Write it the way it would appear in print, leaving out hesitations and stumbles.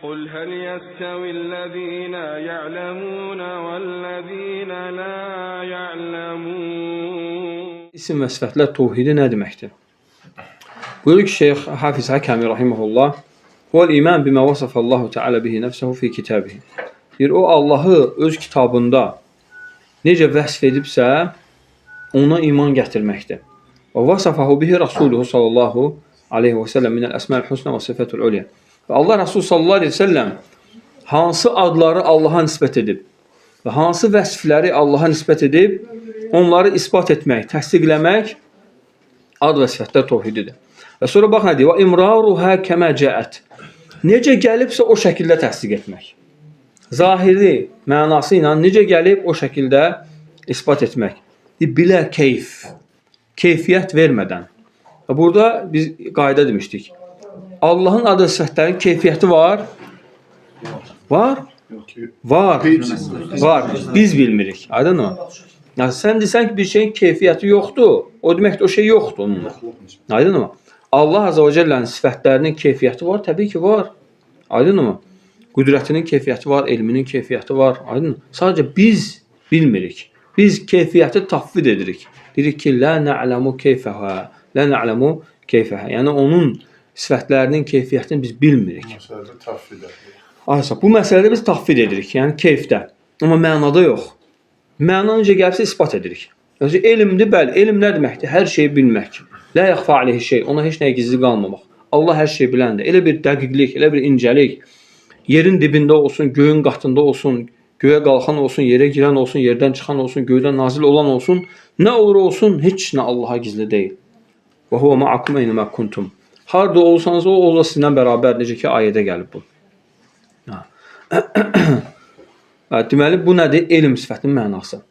قُلْ هَلْ يَسْتَوِي الَّذِينَ يَعْلَمُونَ وَالَّذِينَ لَا يَعْلَمُونَ. İsim və sifətlər təvhidi nə deməkdir? Buyurur ki, Şeyx Hafiz Hakami rahimehullah, "Huvel iman bima vasafallahu Teala bihi nefsuhu fi kitabihi." Deyir, o Allahı öz kitabında necə vəsf edibsə, ona iman gətirməkdir. Və vasafahu bihi Rasuluhu sallallahu aleyhi və səlləm minəl əsma'l husna və sifatul ulya. Və Allah Resulü sallallahu aleyhi və səlləm hansı adları Allaha nisbət edib və hansı vəsfləri Allaha nisbət edib, onları isbat etmək, təsdiqləmək ad və sifətlər təvhididir. Və sonra bax nə deyir? Və imraruha kəmə cəət. Necə gəlibsə o şəkildə təsdiq etmək. Zahiri mənası ilə necə gəlib o şəkildə isbat etmək. Bilə keyf. Keyfiyyət vermədən. Burada biz qayda demişdik. Allahın adı sifətlərinin keyfiyyəti var. Var? Var. Var. Biz bilmirik. Aydın mı? Yəni, sən desən ki, bir şeyin keyfiyyəti yoxdur. O deməkdir, o şey yoxdur onunla. Aydın mı? Allah Azze və Cəllənin sifətlərinin keyfiyyəti var. Təbii ki, var. Aydın mı? Qüdrətinin keyfiyyəti var, elminin keyfiyyəti var. Aydın mı? Sadəcə biz bilmirik. Biz keyfiyyəti tafvid edirik. Deyirik ki, lə nə'ləmu keyfəhə. Lə nə'ləmu keyfəhə. Yəni, onun sifətlərinin keyfiyyətini biz bilmirik. Məsələdə tafvid edirik. Aysa, bu məsələdə biz tafvid edirik. Yəni, keyfdə. Amma mənada yox. Məna necə gəlibsə ispat edirik. Yəni, elmdir, bəli. Elm nə deməkdir? Hər şeyi bilmək. Lə yaxfa aleyhi şey. Ona heç nəyə gizli qalmamaq. Allah hər şeyi biləndir. Elə bir dəqiqlik, elə bir incəlik. Yerin dibində olsun, göyün qatında olsun, göyə qalxan olsun, yerə girən olsun, yerdən çıxan olsun, göydən nazil olan olsun. Nə olur olsun, heç nə Allaha gizli deyil. Və huvə ma'akum eynəmə kuntum. Harada olsanız, o da sizinlə bərabər. Necə ki, ayədə gəlib bu. Deməli, bu nədir? Elm sifətinin mənası.